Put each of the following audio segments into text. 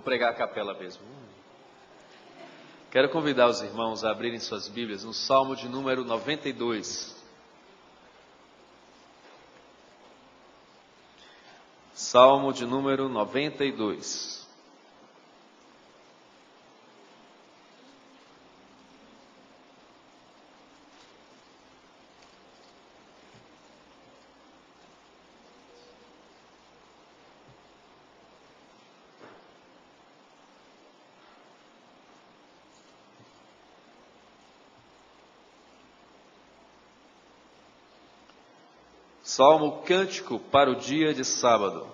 Vou pregar a capela mesmo. Quero convidar os irmãos a abrirem suas Bíblias no Salmo de número 92. Salmo de número 92. Salmo cântico para o dia de sábado.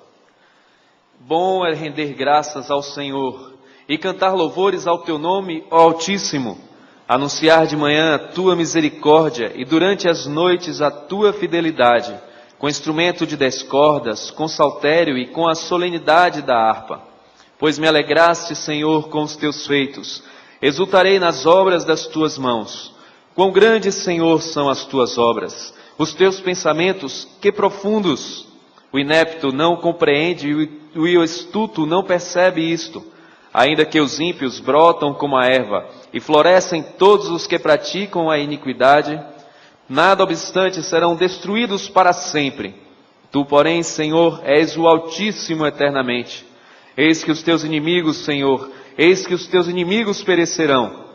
Bom é render graças ao Senhor e cantar louvores ao teu nome, ó Altíssimo. Anunciar de manhã a tua misericórdia e durante as noites a tua fidelidade, com instrumento de 10 cordas, com saltério e com a solenidade da harpa. Pois me alegraste, Senhor, com os teus feitos, exultarei nas obras das tuas mãos. Quão grandes, Senhor, são as tuas obras! Os teus pensamentos, que profundos! O inepto não compreende e o astuto não percebe isto. Ainda que os ímpios brotam como a erva e florescem todos os que praticam a iniquidade, nada obstante serão destruídos para sempre. Tu, porém, Senhor, és o Altíssimo eternamente. Eis que os teus inimigos, Senhor, eis que os teus inimigos perecerão.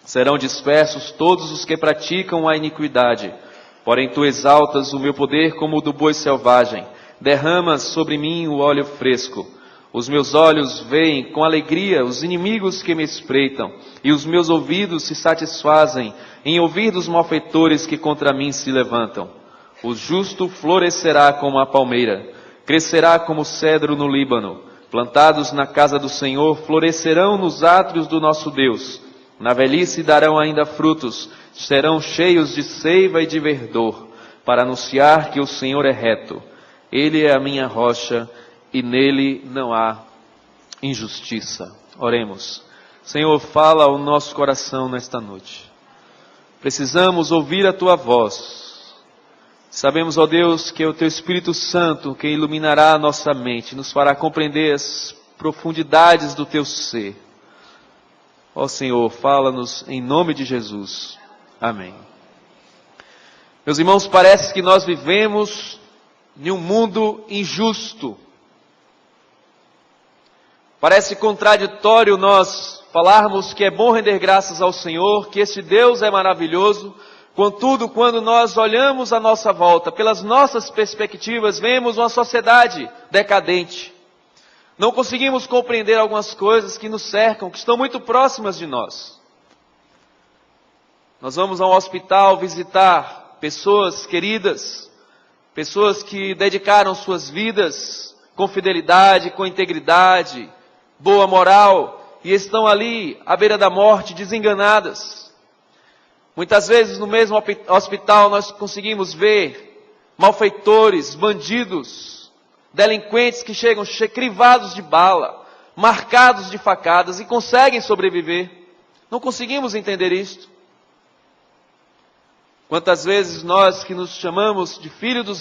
Serão dispersos todos os que praticam a iniquidade. Porém tu exaltas o meu poder como o do boi selvagem, derramas sobre mim o óleo fresco. Os meus olhos veem com alegria os inimigos que me espreitam, e os meus ouvidos se satisfazem em ouvir dos malfeitores que contra mim se levantam. O justo florescerá como a palmeira, crescerá como o cedro no Líbano. Plantados na casa do Senhor, florescerão nos átrios do nosso Deus. Na velhice darão ainda frutos, serão cheios de seiva e de verdor, para anunciar que o Senhor é reto. Ele é a minha rocha e nele não há injustiça. Oremos. Senhor, fala ao nosso coração nesta noite. Precisamos ouvir a tua voz. Sabemos, ó Deus, que é o teu Espírito Santo que iluminará a nossa mente, nos fará compreender as profundidades do teu ser. Ó Senhor, fala-nos em nome de Jesus. Amém. Meus irmãos, parece que nós vivemos em um mundo injusto. Parece contraditório nós falarmos que é bom render graças ao Senhor, que este Deus é maravilhoso. Contudo, quando nós olhamos à nossa volta, pelas nossas perspectivas, vemos uma sociedade decadente. Não conseguimos compreender algumas coisas que nos cercam, que estão muito próximas de nós. Nós vamos a um hospital visitar pessoas queridas, pessoas que dedicaram suas vidas com fidelidade, com integridade, boa moral, e estão ali à beira da morte, desenganadas. Muitas vezes no mesmo hospital nós conseguimos ver malfeitores, bandidos, delinquentes que chegam crivados de bala, marcados de facadas e conseguem sobreviver. Não conseguimos entender isto. Quantas vezes nós que nos chamamos de filhos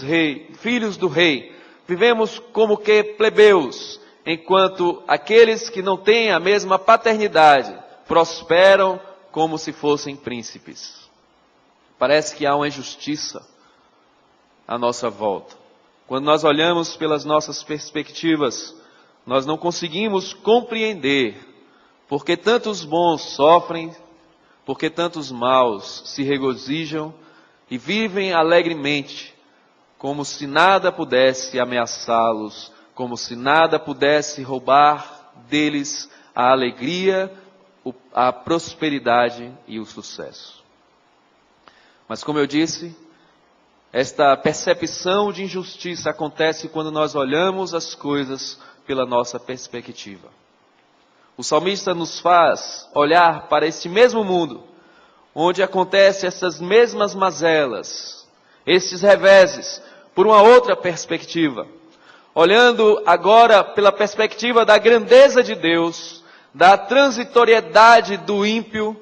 do rei, vivemos como que plebeus, enquanto aqueles que não têm a mesma paternidade prosperam como se fossem príncipes. Parece que há uma injustiça à nossa volta. Quando nós olhamos pelas nossas perspectivas, nós não conseguimos compreender por que tantos bons sofrem, por que tantos maus se regozijam e vivem alegremente, como se nada pudesse ameaçá-los, como se nada pudesse roubar deles a alegria, a prosperidade e o sucesso. Mas como eu disse, esta percepção de injustiça acontece quando nós olhamos as coisas pela nossa perspectiva. O salmista nos faz olhar para este mesmo mundo, onde acontecem essas mesmas mazelas, esses reveses, por uma outra perspectiva. Olhando agora pela perspectiva da grandeza de Deus, da transitoriedade do ímpio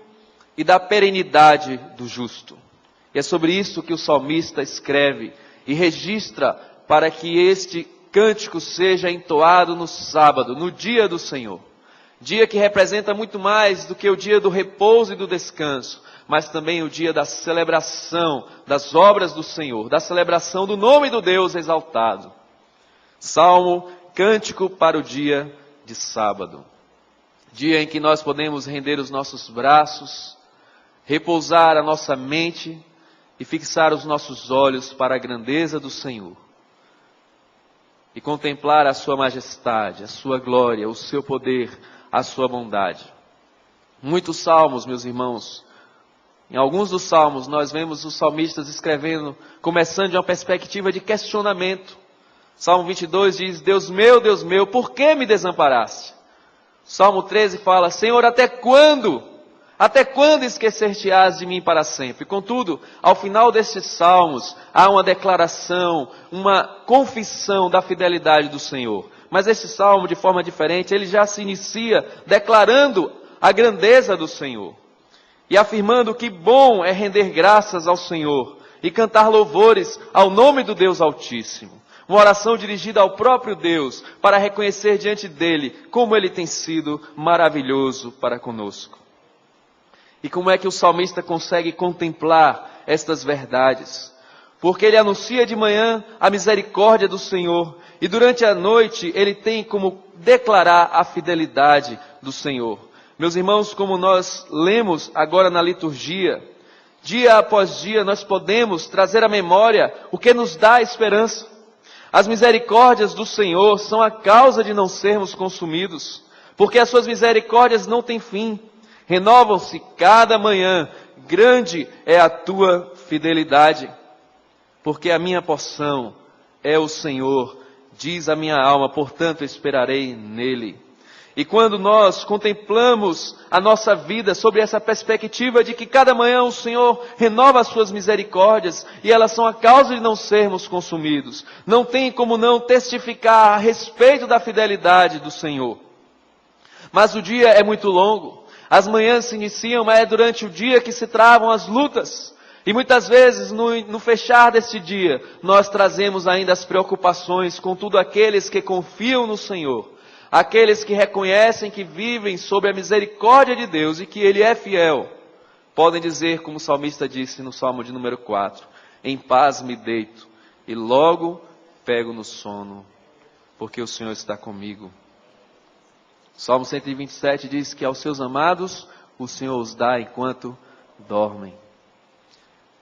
e da perenidade do justo. E é sobre isso que o salmista escreve e registra para que este cântico seja entoado no sábado, no dia do Senhor. Dia que representa muito mais do que o dia do repouso e do descanso, mas também o dia da celebração das obras do Senhor, da celebração do nome do Deus exaltado. Salmo, cântico para o dia de sábado. Dia em que nós podemos render os nossos braços, repousar a nossa mente e fixar os nossos olhos para a grandeza do Senhor. E contemplar a sua majestade, a sua glória, o seu poder, a sua bondade. Muitos salmos, meus irmãos, em alguns dos salmos nós vemos os salmistas escrevendo, começando de uma perspectiva de questionamento. Salmo 22 diz, Deus meu, por que me desamparaste? Salmo 13 fala, Senhor, até quando? Até quando esquecer-te-ás de mim para sempre? Contudo, ao final destes salmos, há uma declaração, uma confissão da fidelidade do Senhor. Mas este salmo, de forma diferente, ele já se inicia declarando a grandeza do Senhor. E afirmando que bom é render graças ao Senhor e cantar louvores ao nome do Deus Altíssimo. Uma oração dirigida ao próprio Deus para reconhecer diante dele como ele tem sido maravilhoso para conosco. E como é que o salmista consegue contemplar estas verdades? Porque ele anuncia de manhã a misericórdia do Senhor e durante a noite ele tem como declarar a fidelidade do Senhor. Meus irmãos, como nós lemos agora na liturgia, dia após dia nós podemos trazer à memória o que nos dá esperança. As misericórdias do Senhor são a causa de não sermos consumidos, porque as suas misericórdias não têm fim, renovam-se cada manhã, grande é a tua fidelidade, porque a minha porção é o Senhor, diz a minha alma, portanto esperarei nele. E quando nós contemplamos a nossa vida sobre essa perspectiva de que cada manhã o Senhor renova as suas misericórdias e elas são a causa de não sermos consumidos, não tem como não testificar a respeito da fidelidade do Senhor. Mas o dia é muito longo, as manhãs se iniciam, mas é durante o dia que se travam as lutas. E muitas vezes no fechar deste dia, nós trazemos ainda as preocupações com tudo aqueles que confiam no Senhor. Aqueles que reconhecem que vivem sob a misericórdia de Deus e que Ele é fiel, podem dizer, como o salmista disse no Salmo de número 4, em paz me deito e logo pego no sono, porque o Senhor está comigo. Salmo 127 diz que aos seus amados o Senhor os dá enquanto dormem.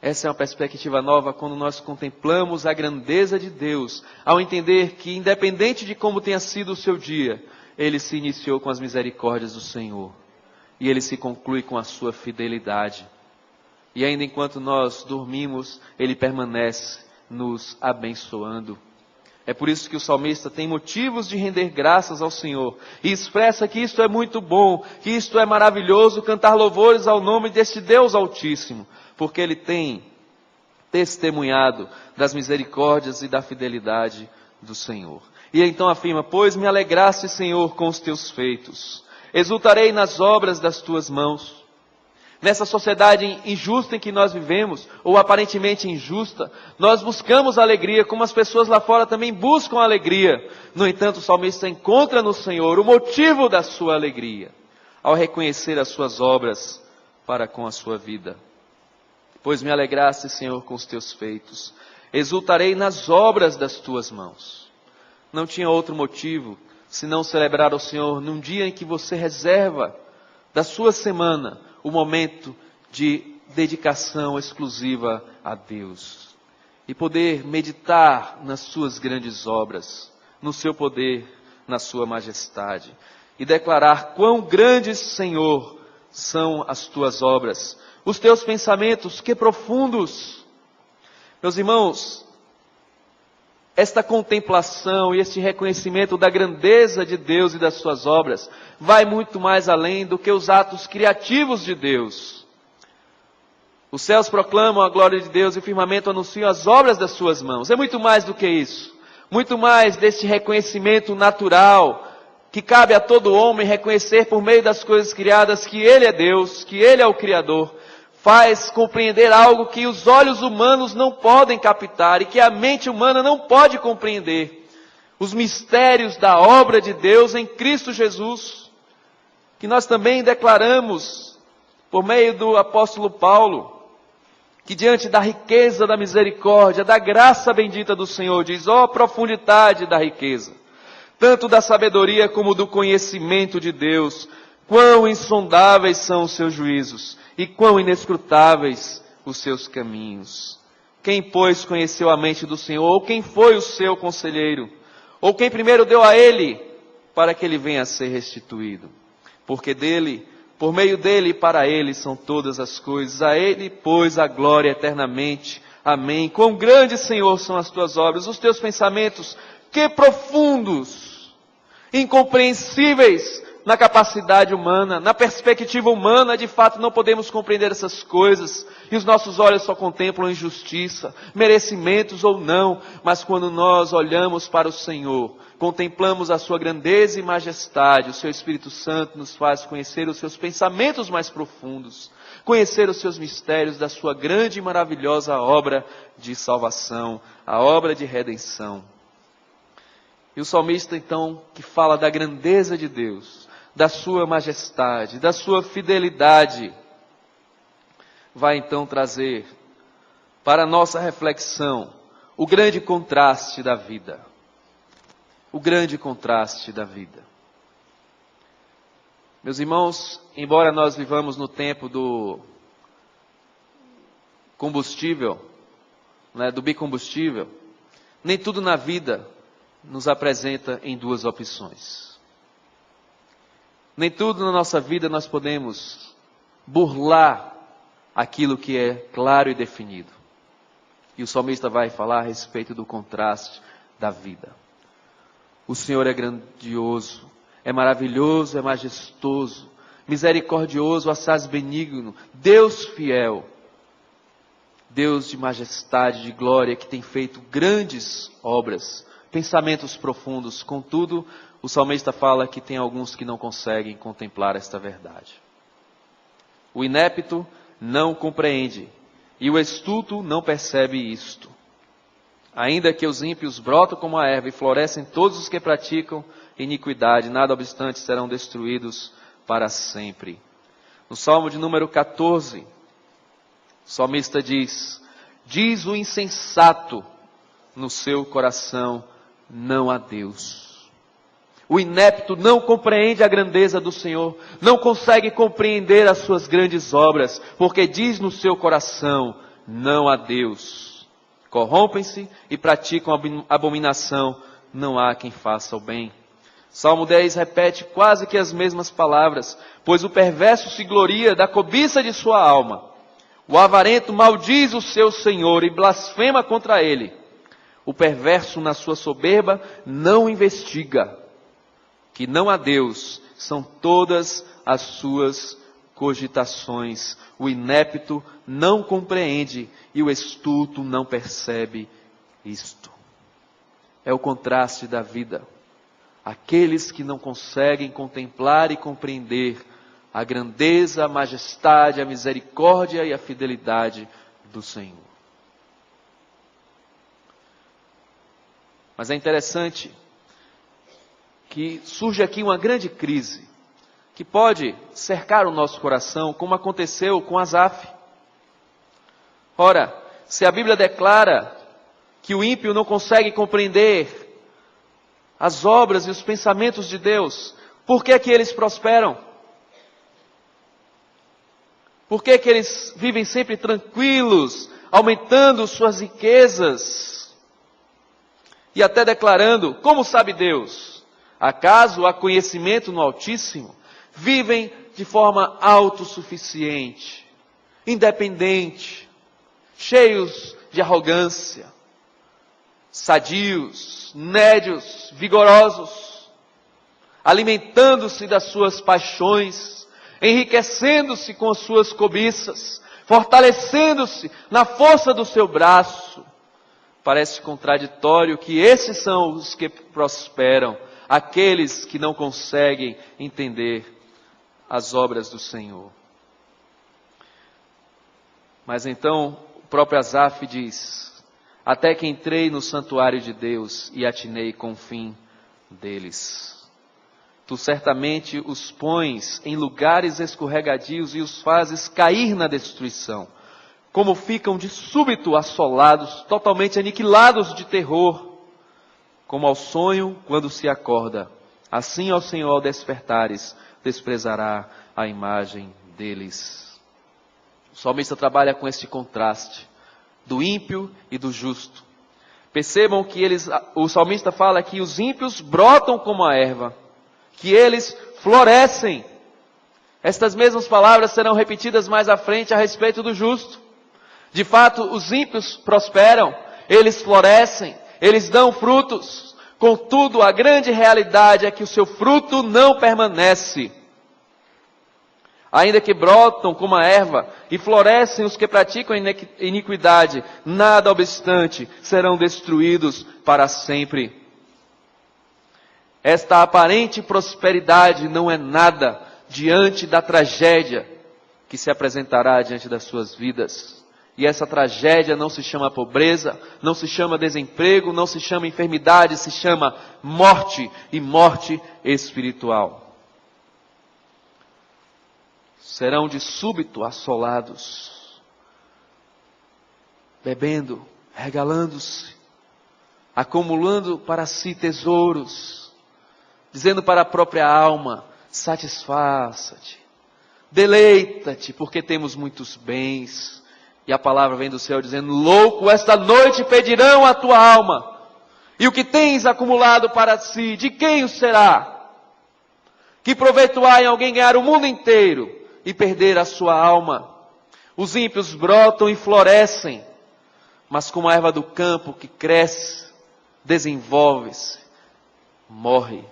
Essa é uma perspectiva nova quando nós contemplamos a grandeza de Deus, ao entender que, independente de como tenha sido o seu dia, Ele se iniciou com as misericórdias do Senhor. E Ele se conclui com a sua fidelidade. E ainda enquanto nós dormimos, Ele permanece nos abençoando. É por isso que o salmista tem motivos de render graças ao Senhor. E expressa que isto é muito bom, que isto é maravilhoso, cantar louvores ao nome deste Deus Altíssimo. Porque Ele tem testemunhado das misericórdias e da fidelidade do Senhor. E então afirma, pois me alegraste, Senhor, com os teus feitos. Exultarei nas obras das tuas mãos. Nessa sociedade injusta em que nós vivemos, ou aparentemente injusta, nós buscamos alegria, como as pessoas lá fora também buscam alegria. No entanto, o salmista encontra no Senhor o motivo da sua alegria, ao reconhecer as suas obras para com a sua vida. Pois me alegraste, Senhor, com os teus feitos. Exultarei nas obras das tuas mãos. Não tinha outro motivo senão celebrar ao Senhor num dia em que você reserva da sua semana o momento de dedicação exclusiva a Deus. E poder meditar nas suas grandes obras, no seu poder, na sua majestade. E declarar quão grandes, Senhor, são as tuas obras. Os teus pensamentos, que profundos. Meus irmãos, esta contemplação e este reconhecimento da grandeza de Deus e das suas obras vai muito mais além do que os atos criativos de Deus. Os céus proclamam a glória de Deus e o firmamento anuncia as obras das suas mãos. É muito mais do que isso. Muito mais deste reconhecimento natural que cabe a todo homem reconhecer por meio das coisas criadas que Ele é Deus, que Ele é o Criador. Faz compreender algo que os olhos humanos não podem captar e que a mente humana não pode compreender. Os mistérios da obra de Deus em Cristo Jesus. que nós também declaramos por meio do apóstolo Paulo, que diante da riqueza da misericórdia, da graça bendita do Senhor, diz, ó profundidade da riqueza, tanto da sabedoria como do conhecimento de Deus, quão insondáveis são os seus juízos, e quão inescrutáveis os seus caminhos. Quem, pois, conheceu a mente do Senhor, ou quem foi o seu conselheiro, ou quem primeiro deu a ele, para que ele venha a ser restituído? Porque dele, por meio dele e para ele são todas as coisas, a ele, pois, a glória eternamente. Amém. Quão grande, Senhor, são as tuas obras, os teus pensamentos, que profundos, incompreensíveis na capacidade humana, na perspectiva humana. De fato não podemos compreender essas coisas, e os nossos olhos só contemplam injustiça, merecimentos ou não, mas quando nós olhamos para o Senhor, contemplamos a sua grandeza e majestade, o seu Espírito Santo nos faz conhecer os seus pensamentos mais profundos, conhecer os seus mistérios da sua grande e maravilhosa obra de salvação, a obra de redenção. E o salmista então, que fala da grandeza de Deus, da sua majestade, da sua fidelidade, vai então trazer para a nossa reflexão o grande contraste da vida. O grande contraste da vida. Meus irmãos, embora nós vivamos no tempo do combustível, do bicombustível, nem tudo na vida nos apresenta em duas opções. Nem tudo na nossa vida nós podemos burlar aquilo que é claro e definido. E o salmista vai falar a respeito do contraste da vida. O Senhor é grandioso, é maravilhoso, é majestoso, misericordioso, assaz benigno, Deus fiel, Deus de majestade, de glória, que tem feito grandes obras, pensamentos profundos. Contudo, o salmista fala que tem alguns que não conseguem contemplar esta verdade. O inepto não compreende, e o estulto não percebe isto. Ainda que os ímpios brotam como a erva e florescem todos os que praticam iniquidade, nada obstante serão destruídos para sempre. No Salmo de número 14, o salmista diz, diz o insensato no seu coração, não há Deus. O inepto não compreende a grandeza do Senhor, não consegue compreender as suas grandes obras, porque diz no seu coração, não há Deus. Corrompem-se e praticam abominação, não há quem faça o bem. Salmo 10 repete quase que as mesmas palavras, pois o perverso se gloria da cobiça de sua alma. O avarento maldiz o seu Senhor e blasfema contra ele. O perverso na sua soberba não investiga, que não há Deus, são todas as suas cogitações. O inepto não compreende e o estulto não percebe isto. É o contraste da vida. Aqueles que não conseguem contemplar e compreender a grandeza, a majestade, a misericórdia e a fidelidade do Senhor. Mas é interessante que surge aqui uma grande crise, que pode cercar o nosso coração, como aconteceu com Asaf. Ora, se a Bíblia declara que o ímpio não consegue compreender as obras e os pensamentos de Deus, por que que eles prosperam? Por que que eles vivem sempre tranquilos, aumentando suas riquezas? E até declarando, como sabe Deus? Acaso há conhecimento no Altíssimo? Vivem de forma autossuficiente, independente, cheios de arrogância, sadios, nédios, vigorosos, alimentando-se das suas paixões, enriquecendo-se com as suas cobiças, fortalecendo-se na força do seu braço. Parece contraditório que esses são os que prosperam, aqueles que não conseguem entender as obras do Senhor. Mas então o próprio Asaf diz, até que entrei no santuário de Deus e atinei com o fim deles. Tu certamente os pões em lugares escorregadios e os fazes cair na destruição. Como ficam de súbito assolados, totalmente aniquilados de terror, como ao sonho quando se acorda. Assim, ó Senhor, ao despertares, desprezará a imagem deles. O salmista trabalha com este contraste do ímpio e do justo. Percebam que o salmista fala que os ímpios brotam como a erva, que eles florescem. Estas mesmas palavras serão repetidas mais à frente a respeito do justo. De fato, os ímpios prosperam, eles florescem, eles dão frutos. Contudo, a grande realidade é que o seu fruto não permanece. Ainda que brotam como a erva e florescem os que praticam iniquidade, nada obstante, serão destruídos para sempre. Esta aparente prosperidade não é nada diante da tragédia que se apresentará diante das suas vidas. E essa tragédia não se chama pobreza, não se chama desemprego, não se chama enfermidade, se chama morte e morte espiritual. Serão de súbito assolados, bebendo, regalando-se, acumulando para si tesouros, dizendo para a própria alma: satisfaça-te, deleita-te, porque temos muitos bens. E a palavra vem do céu dizendo: louco, esta noite pedirão a tua alma, e o que tens acumulado para si, de quem o será? Que proveito há em alguém ganhar o mundo inteiro e perder a sua alma? Os ímpios brotam e florescem, mas como a erva do campo que cresce, desenvolve-se, morre.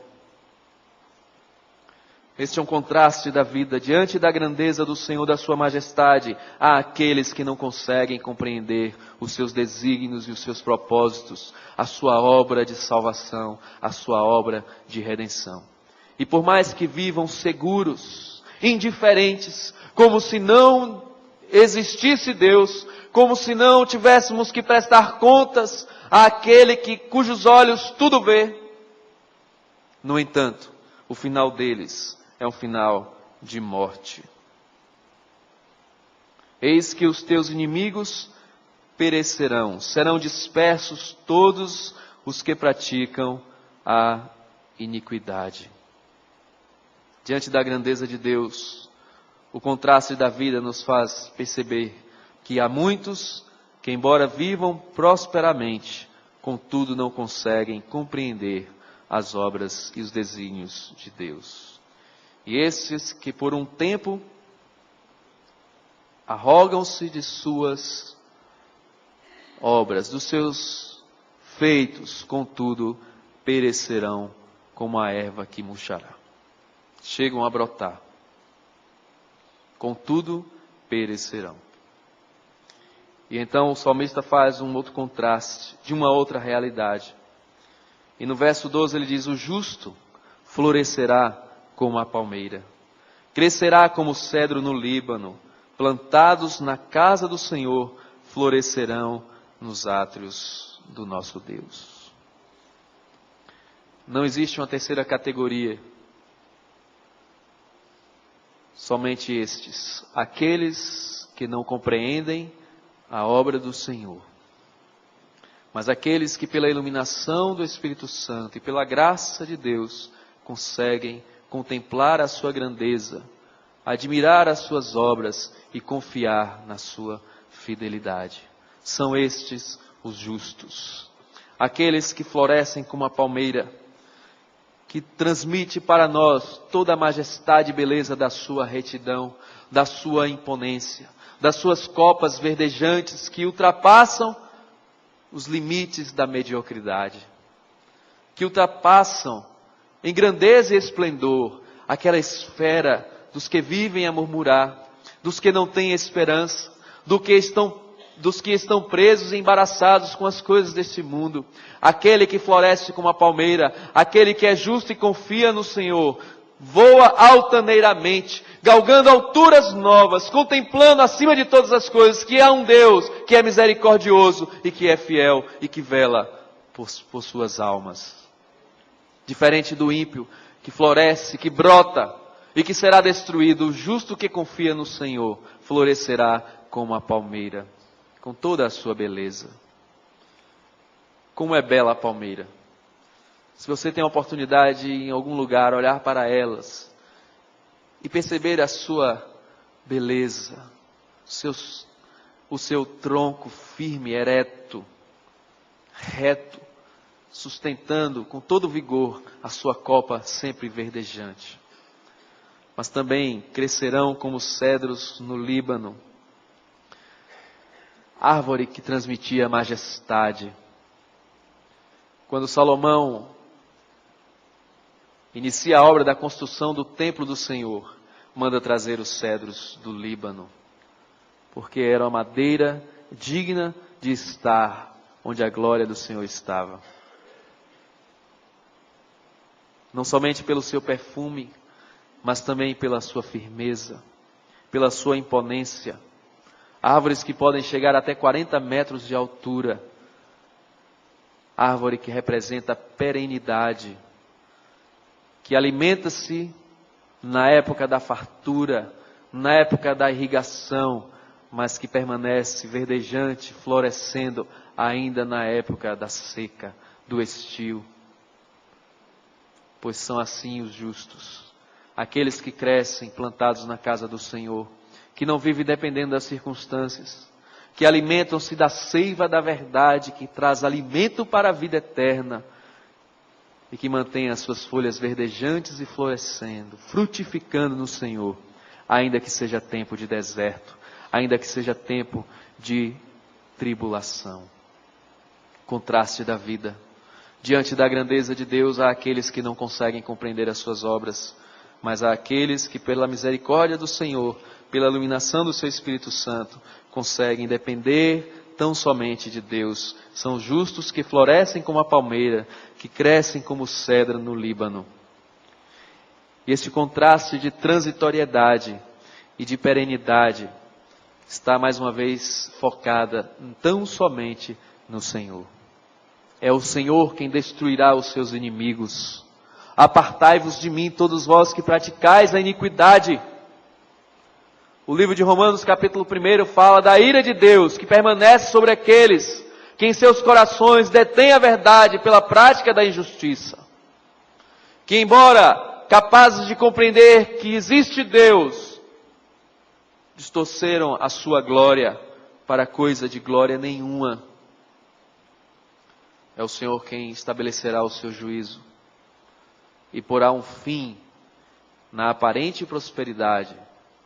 Este é um contraste da vida. Diante da grandeza do Senhor, da sua majestade, há aqueles que não conseguem compreender os seus desígnios e os seus propósitos, a sua obra de salvação, a sua obra de redenção. E por mais que vivam seguros, indiferentes, como se não existisse Deus, como se não tivéssemos que prestar contas àquele cujos olhos tudo vê, no entanto, o final deles é um final de morte. Eis que os teus inimigos perecerão, serão dispersos todos os que praticam a iniquidade. Diante da grandeza de Deus, o contraste da vida nos faz perceber que há muitos que, embora vivam prosperamente, contudo não conseguem compreender as obras e os desígnios de Deus. E esses que por um tempo arrogam-se de suas obras, dos seus feitos, contudo perecerão como a erva que murchará. Chegam a brotar, contudo perecerão. E então o salmista faz um outro contraste, de uma outra realidade. E no verso 12 ele diz: o justo florescerá como a palmeira, crescerá como o cedro no Líbano, plantados na casa do Senhor, florescerão nos átrios do nosso Deus. Não existe uma terceira categoria, somente estes, aqueles que não compreendem a obra do Senhor, mas aqueles que pela iluminação do Espírito Santo e pela graça de Deus conseguem contemplar a sua grandeza, admirar as suas obras e confiar na sua fidelidade. São estes os justos, aqueles que florescem como a palmeira, que transmite para nós toda a majestade e beleza da sua retidão, da sua imponência, das suas copas verdejantes que ultrapassam os limites da mediocridade, que ultrapassam em grandeza e esplendor aquela esfera dos que vivem a murmurar, dos que não têm esperança, dos que estão presos e embaraçados com as coisas deste mundo. Aquele que floresce como a palmeira, aquele que é justo e confia no Senhor, voa altaneiramente, galgando alturas novas, contemplando acima de todas as coisas que há um Deus que é misericordioso e que é fiel e que vela por suas almas. Diferente do ímpio, que floresce, que brota e que será destruído. O justo que confia no Senhor florescerá como a palmeira, com toda a sua beleza. Como é bela a palmeira. Se você tem a oportunidade em algum lugar olhar para elas e perceber a sua beleza, o seu tronco firme, ereto, reto, sustentando com todo vigor a sua copa sempre verdejante. Mas também crescerão como cedros no Líbano, árvore que transmitia majestade. Quando Salomão inicia a obra da construção do templo do Senhor, manda trazer os cedros do Líbano, porque era uma madeira digna de estar onde a glória do Senhor estava. Não somente pelo seu perfume, mas também pela sua firmeza, pela sua imponência. Árvores que podem chegar até 40 metros de altura. Árvore que representa a perenidade, que alimenta-se na época da fartura, na época da irrigação, mas que permanece verdejante, florescendo ainda na época da seca, do estio. Pois são assim os justos, aqueles que crescem plantados na casa do Senhor, que não vivem dependendo das circunstâncias, que alimentam-se da seiva da verdade, que traz alimento para a vida eterna, e que mantém as suas folhas verdejantes e florescendo, frutificando no Senhor, ainda que seja tempo de deserto, ainda que seja tempo de tribulação. Contraste da vida. Diante da grandeza de Deus, há aqueles que não conseguem compreender as suas obras, mas há aqueles que, pela misericórdia do Senhor, pela iluminação do seu Espírito Santo, conseguem depender tão somente de Deus. São justos que florescem como a palmeira, que crescem como o cedro no Líbano. E este contraste de transitoriedade e de perenidade está mais uma vez focada tão somente no Senhor. É o Senhor quem destruirá os seus inimigos. Apartai-vos de mim, todos vós que praticais a iniquidade. O livro de Romanos, capítulo 1, fala da ira de Deus, que permanece sobre aqueles que em seus corações detêm a verdade pela prática da injustiça. Que, embora capazes de compreender que existe Deus, distorceram a sua glória para coisa de glória nenhuma. É o Senhor quem estabelecerá o seu juízo e porá um fim na aparente prosperidade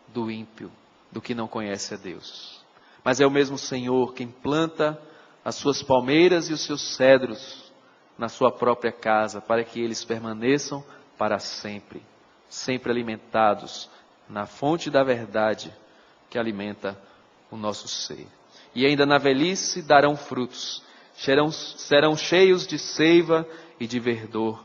do ímpio, do que não conhece a Deus. Mas é o mesmo Senhor quem planta as suas palmeiras e os seus cedros na sua própria casa, para que eles permaneçam para sempre, sempre alimentados na fonte da verdade que alimenta o nosso ser. E ainda na velhice darão frutos, serão cheios de seiva e de verdor.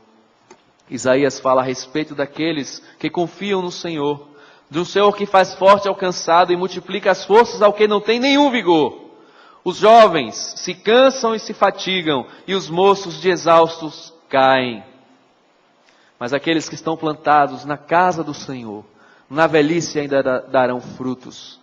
Isaías fala a respeito daqueles que confiam no Senhor, do Senhor que faz forte ao cansado e multiplica as forças ao que não tem nenhum vigor. Os jovens se cansam e se fatigam, e os moços de exaustos caem. Mas aqueles que estão plantados na casa do Senhor, na velhice ainda darão frutos.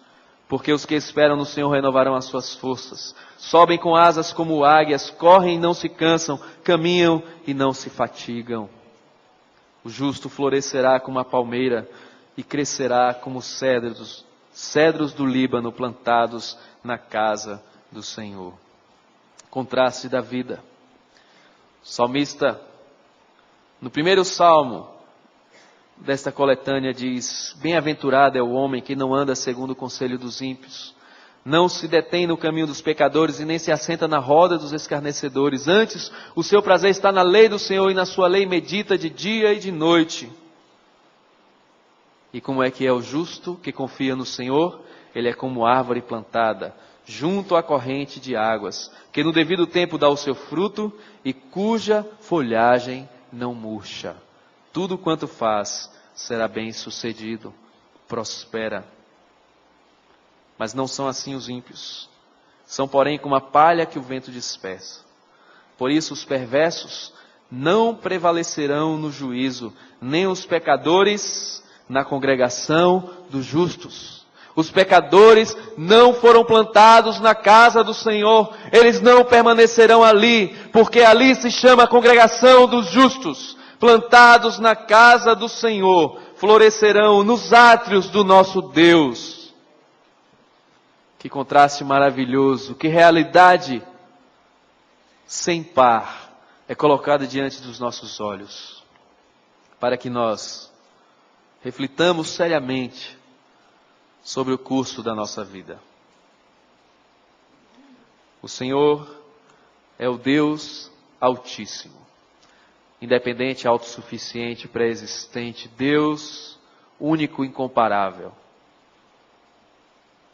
Porque os que esperam no Senhor renovarão as suas forças. Sobem com asas como águias, correm e não se cansam, caminham e não se fatigam. O justo florescerá como a palmeira e crescerá como cedros do Líbano plantados na casa do Senhor. Contraste da vida. O salmista, no primeiro salmo desta coletânea, diz: bem-aventurado é o homem que não anda segundo o conselho dos ímpios, não se detém no caminho dos pecadores e nem se assenta na roda dos escarnecedores. Antes, o seu prazer está na lei do Senhor, e na sua lei medita de dia e de noite. E como é que é o justo que confia no Senhor? Ele é como árvore plantada junto à corrente de águas, que no devido tempo dá o seu fruto e cuja folhagem não murcha. Tudo quanto faz será bem sucedido, prospera. Mas não são assim os ímpios. São, porém, como a palha que o vento dispersa. Por isso os perversos não prevalecerão no juízo, nem os pecadores na congregação dos justos. Os pecadores não foram plantados na casa do Senhor, eles não permanecerão ali, porque ali se chama a congregação dos justos. Plantados na casa do Senhor, florescerão nos átrios do nosso Deus. Que contraste maravilhoso, que realidade sem par é colocada diante dos nossos olhos, para que nós reflitamos seriamente sobre o curso da nossa vida. O Senhor é o Deus Altíssimo, independente, autossuficiente, pré-existente, Deus único, incomparável.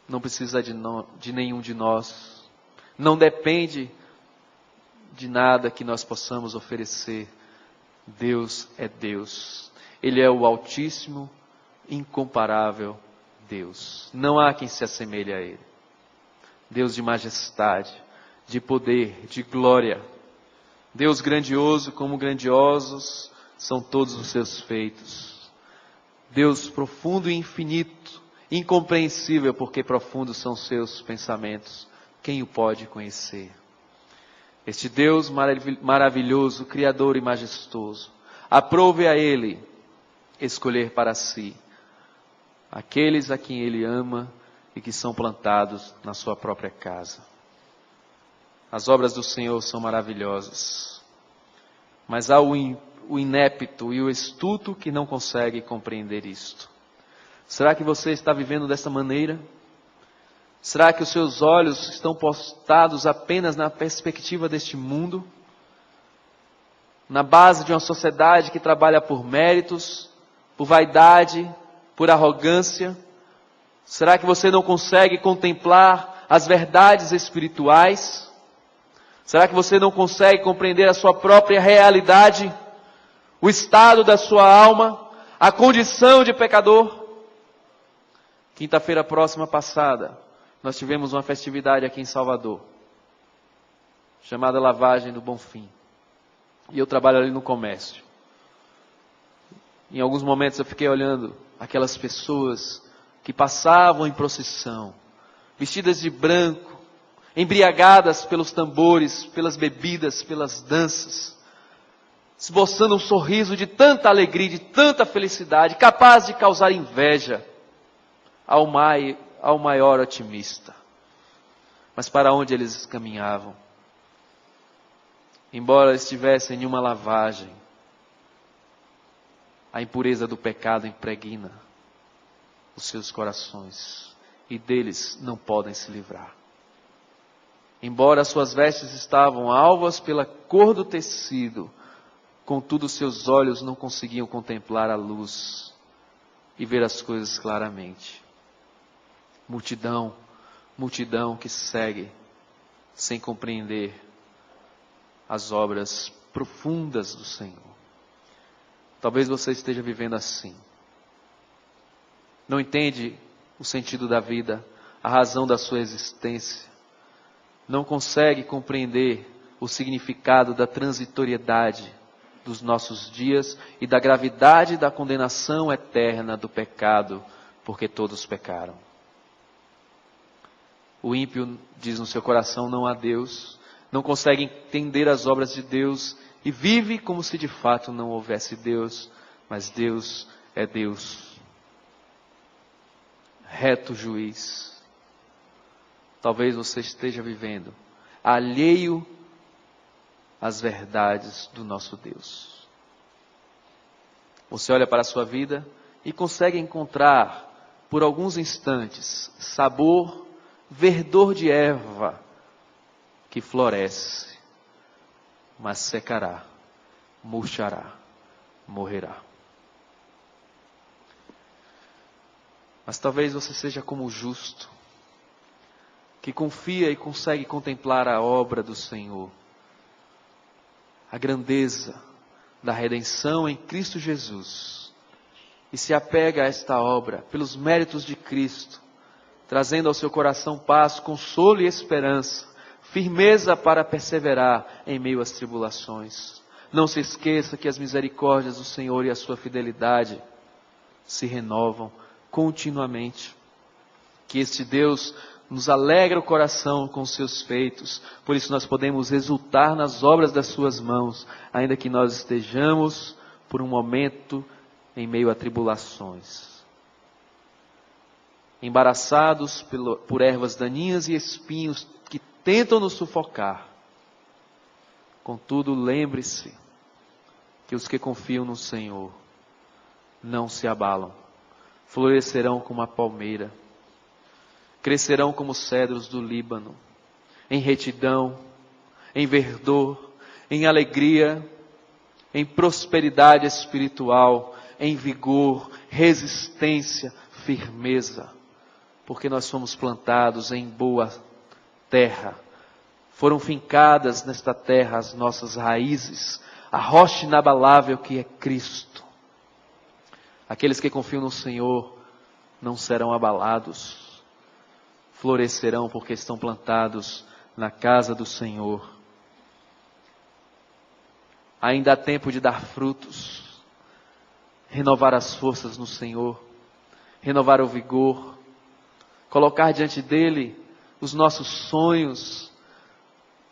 Não precisa de nenhum de nós, não depende de nada que nós possamos oferecer. Deus é Deus. Ele é o Altíssimo, incomparável Deus. Não há quem se assemelhe a Ele. Deus de majestade, de poder, de glória. Deus grandioso, como grandiosos são todos os seus feitos. Deus profundo e infinito, incompreensível, porque profundos são seus pensamentos. Quem o pode conhecer? Este Deus maravilhoso, Criador e majestoso, aprove a Ele escolher para si aqueles a quem Ele ama e que são plantados na sua própria casa. As obras do Senhor são maravilhosas, mas há o inepto e o estulto que não consegue compreender isto. Será que você está vivendo dessa maneira? Será que os seus olhos estão postados apenas na perspectiva deste mundo? Na base de uma sociedade que trabalha por méritos, por vaidade, por arrogância? Será que você não consegue contemplar as verdades espirituais? Será que você não consegue compreender a sua própria realidade? O estado da sua alma? A condição de pecador? Quinta-feira próxima passada, nós tivemos uma festividade aqui em Salvador, chamada Lavagem do Bonfim. E eu trabalho ali no comércio. Em alguns momentos eu fiquei olhando aquelas pessoas que passavam em procissão, vestidas de branco, embriagadas pelos tambores, pelas bebidas, pelas danças, esboçando um sorriso de tanta alegria, de tanta felicidade, capaz de causar inveja ao maior otimista. Mas para onde eles caminhavam? Embora estivessem em uma lavagem, a impureza do pecado impregna os seus corações e deles não podem se livrar. Embora suas vestes estavam alvas pela cor do tecido, contudo seus olhos não conseguiam contemplar a luz e ver as coisas claramente. Multidão, multidão que segue sem compreender as obras profundas do Senhor. Talvez você esteja vivendo assim. Não entende o sentido da vida, a razão da sua existência. Não consegue compreender o significado da transitoriedade dos nossos dias e da gravidade da condenação eterna do pecado, porque todos pecaram. O ímpio diz no seu coração: não há Deus, não consegue entender as obras de Deus e vive como se de fato não houvesse Deus, mas Deus é Deus, reto juiz. Talvez você esteja vivendo alheio às verdades do nosso Deus. Você olha para a sua vida e consegue encontrar por alguns instantes sabor, verdor de erva que floresce, mas secará, murchará, morrerá. Mas talvez você seja como o justo, que confia e consegue contemplar a obra do Senhor, a grandeza da redenção em Cristo Jesus, e se apega a esta obra pelos méritos de Cristo, trazendo ao seu coração paz, consolo e esperança, firmeza para perseverar em meio às tribulações, Não se esqueça que as misericórdias do Senhor e a sua fidelidade se renovam continuamente. Que este Deus nos alegra o coração com os seus feitos. Por isso nós podemos exultar nas obras das suas mãos, ainda que nós estejamos por um momento em meio a tribulações. Embaraçados por ervas daninhas e espinhos que tentam nos sufocar. Contudo, lembre-se que os que confiam no Senhor não se abalam, florescerão como a palmeira, crescerão como cedros do Líbano, em retidão, em verdor, em alegria, em prosperidade espiritual, em vigor, resistência, firmeza, porque nós somos plantados em boa terra. Foram fincadas nesta terra as nossas raízes, a rocha inabalável que é Cristo. Aqueles que confiam no Senhor não serão abalados, florescerão porque estão plantados na casa do Senhor. Ainda há tempo de dar frutos, renovar as forças no Senhor, renovar o vigor, colocar diante dele os nossos sonhos,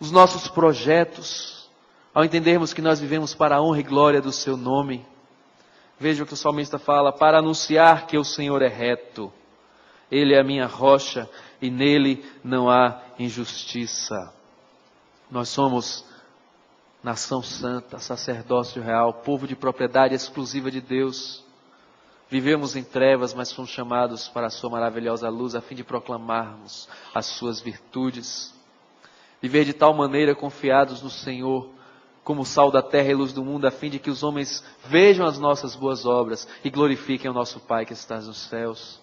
os nossos projetos, ao entendermos que nós vivemos para a honra e glória do seu nome. Veja o que o salmista fala: para anunciar que o Senhor é reto, Ele é a minha rocha e nele não há injustiça. Nós somos nação santa, sacerdócio real, povo de propriedade exclusiva de Deus. Vivemos em trevas, mas fomos chamados para a sua maravilhosa luz, a fim de proclamarmos as suas virtudes. Viver de tal maneira confiados no Senhor, como sal da terra e luz do mundo, a fim de que os homens vejam as nossas boas obras e glorifiquem o nosso Pai que está nos céus.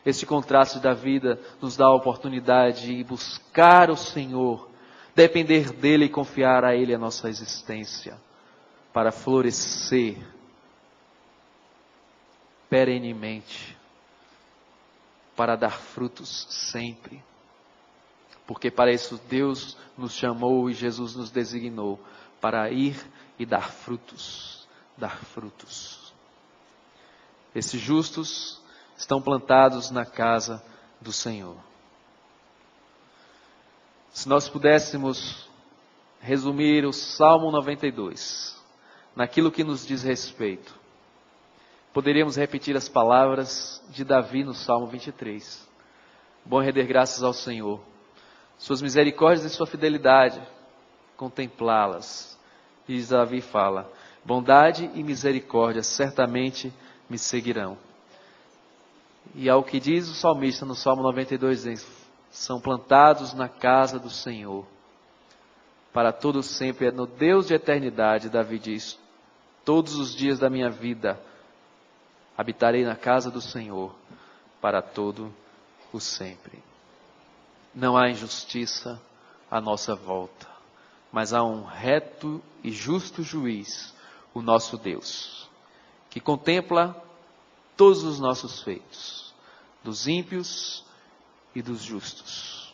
Este contraste da vida nos dá a oportunidade de buscar o Senhor, depender dEle e confiar a Ele a nossa existência, para florescer perenemente, para dar frutos sempre. Porque para isso Deus nos chamou e Jesus nos designou, para ir e dar frutos, dar frutos. Esses justos estão plantados na casa do Senhor. Se nós pudéssemos resumir o Salmo 92, naquilo que nos diz respeito, poderíamos repetir as palavras de Davi no Salmo 23. Bom é render graças ao Senhor, suas misericórdias e sua fidelidade, contemplá-las. E Davi fala: bondade e misericórdia certamente me seguirão. E ao que diz o salmista no Salmo 92, são plantados na casa do Senhor, para todo sempre, é no Deus de eternidade. Davi diz: todos os dias da minha vida habitarei na casa do Senhor, para todo o sempre. Não há injustiça à nossa volta, mas há um reto e justo juiz, o nosso Deus, que contempla todos os nossos feitos, dos ímpios e dos justos.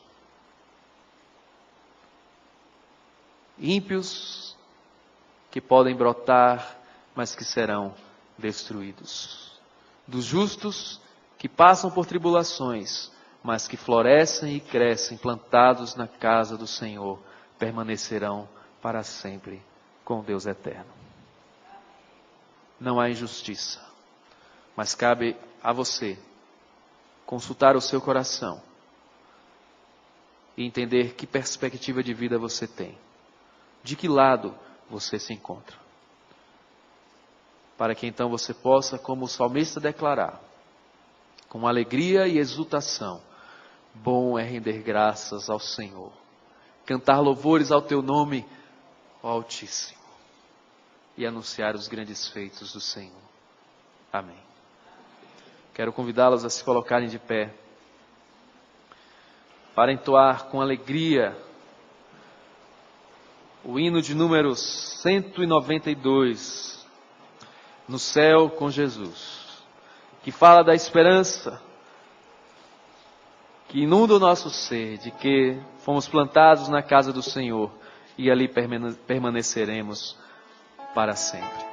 Ímpios que podem brotar, mas que serão destruídos. Dos justos que passam por tribulações, mas que florescem e crescem, plantados na casa do Senhor, permanecerão para sempre com Deus eterno. Não há injustiça, mas cabe a você consultar o seu coração e entender que perspectiva de vida você tem, de que lado você se encontra, para que então você possa, como o salmista, declarar com alegria e exultação: bom é render graças ao Senhor, cantar louvores ao teu nome, ó Altíssimo, e anunciar os grandes feitos do Senhor. Amém. Quero convidá-los a se colocarem de pé, para entoar com alegria o hino de número 192, No Céu com Jesus, que fala da esperança que inunda o nosso ser, de que fomos plantados na casa do Senhor e ali permaneceremos para sempre.